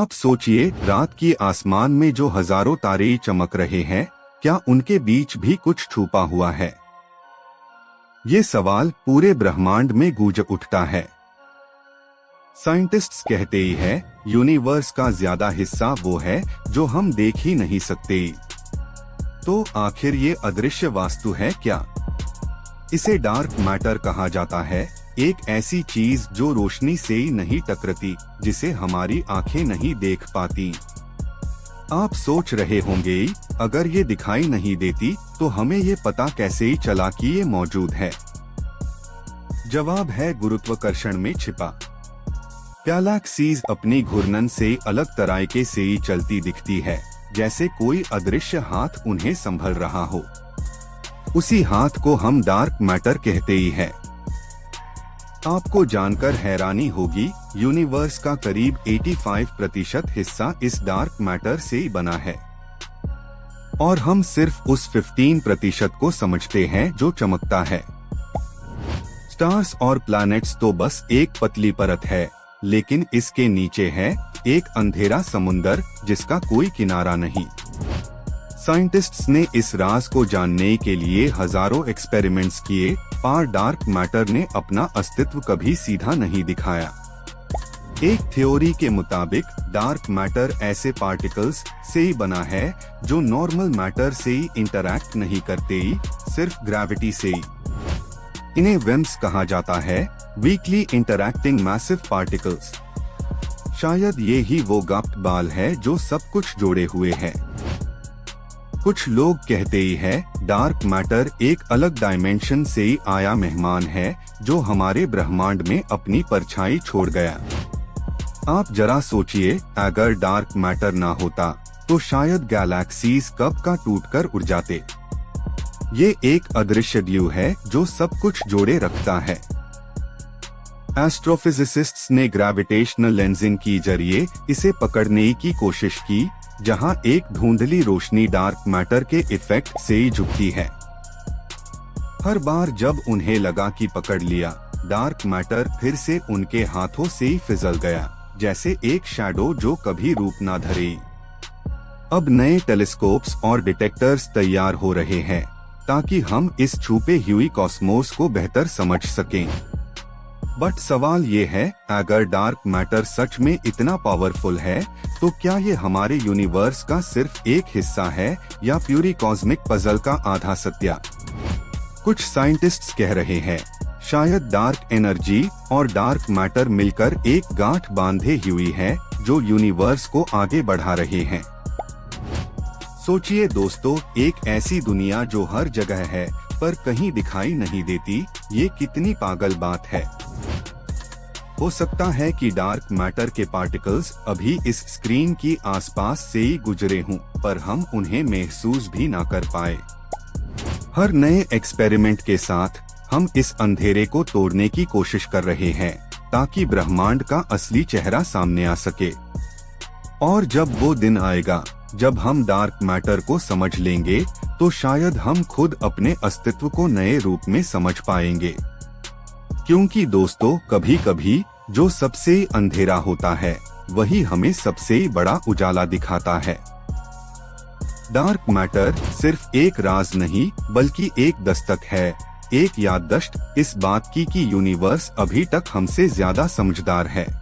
आप सोचिए, रात की आसमान में जो हजारों तारे चमक रहे हैं, क्या उनके बीच भी कुछ छुपा हुआ है? ये सवाल पूरे ब्रह्मांड में गूंज उठता है। साइंटिस्ट्स कहते ही है, यूनिवर्स का ज्यादा हिस्सा वो है जो हम देख ही नहीं सकते। तो आखिर ये अदृश्य वास्तु है क्या? इसे डार्क मैटर कहा जाता है, एक ऐसी चीज जो रोशनी से ही नहीं टकराती, जिसे हमारी आंखें नहीं देख पाती। आप सोच रहे होंगे, अगर ये दिखाई नहीं देती तो हमें ये पता कैसे ही चला कि ये मौजूद है? जवाब है गुरुत्वाकर्षण में छिपा। गैलेक्सीज अपनी घूर्णन से अलग तरीके से ही चलती दिखती है, जैसे कोई अदृश्य हाथ उन्हें संभल रहा हो। उसी हाथ को हम डार्क मैटर कहते ही है। आपको जानकर हैरानी होगी, यूनिवर्स का करीब 85% हिस्सा इस डार्क मैटर से ही बना है, और हम सिर्फ उस 15% को समझते हैं जो चमकता है। स्टार्स और प्लैनेट्स तो बस एक पतली परत है, लेकिन इसके नीचे है एक अंधेरा समुंदर जिसका कोई किनारा नहीं। साइंटिस्ट्स ने इस राज को जानने के लिए हजारों एक्सपेरिमेंट्स किए, पर डार्क मैटर ने अपना अस्तित्व कभी सीधा नहीं दिखाया। एक थ्योरी के मुताबिक डार्क मैटर ऐसे पार्टिकल्स से ही बना है जो नॉर्मल मैटर से ही इंटरैक्ट नहीं करते, सिर्फ ग्रेविटी से ही। इन्हें वेम्स कहा जाता है, वीकली इंटरैक्टिंग मैसिव पार्टिकल्स। शायद ये ही वो गाप्ट बाल है जो सब कुछ जोड़े हुए है। कुछ लोग कहते ही है, डार्क मैटर एक अलग डायमेंशन से ही आया मेहमान है जो हमारे ब्रह्मांड में अपनी परछाई छोड़ गया। आप जरा सोचिए, अगर डार्क मैटर ना होता तो शायद गैलेक्सीज कब का टूटकर उड़ जाते। ये एक अदृश्य ड्यू है जो सब कुछ जोड़े रखता है। एस्ट्रोफिजिसिस्ट्स ने ग्रेविटेशनल लेंसिंग की जरिए इसे पकड़ने की कोशिश की, जहां एक धुंधली रोशनी डार्क मैटर के इफेक्ट से ही झुकती है। हर बार जब उन्हें लगा कि पकड़ लिया, डार्क मैटर फिर से उनके हाथों से ही फिसल गया, जैसे एक शैडो जो कभी रूप ना धरे। अब नए टेलीस्कोप्स और डिटेक्टर्स तैयार हो रहे हैं ताकि हम इस छुपे हुए कॉस्मोस को बेहतर समझ सकें। बट सवाल ये है, अगर डार्क मैटर सच में इतना पावरफुल है, तो क्या ये हमारे यूनिवर्स का सिर्फ एक हिस्सा है या पूरी कॉस्मिक पजल का आधा सत्या? कुछ साइंटिस्ट्स कह रहे हैं, शायद डार्क एनर्जी और डार्क मैटर मिलकर एक गांठ बांधे हुई है जो यूनिवर्स को आगे बढ़ा रहे हैं। सोचिए दोस्तों, एक ऐसी दुनिया जो हर जगह है पर कहीं दिखाई नहीं देती, ये कितनी पागल बात है। हो सकता है कि डार्क मैटर के पार्टिकल्स अभी इस स्क्रीन की आसपास से ही गुजरे हों, पर हम उन्हें महसूस भी ना कर पाए। हर नए एक्सपेरिमेंट के साथ हम इस अंधेरे को तोड़ने की कोशिश कर रहे हैं ताकि ब्रह्मांड का असली चेहरा सामने आ सके। और जब वो दिन आएगा जब हम डार्क मैटर को समझ लेंगे, तो शायद हम खुद अपने अस्तित्व को नए रूप में समझ पाएंगे। क्योंकि दोस्तों, कभी कभी जो सबसे अंधेरा होता है वही हमें सबसे बड़ा उजाला दिखाता है। डार्क मैटर सिर्फ एक राज नहीं, बल्कि एक दस्तक है, एक याददाश्त इस बात की कि यूनिवर्स अभी तक हमसे ज्यादा समझदार है।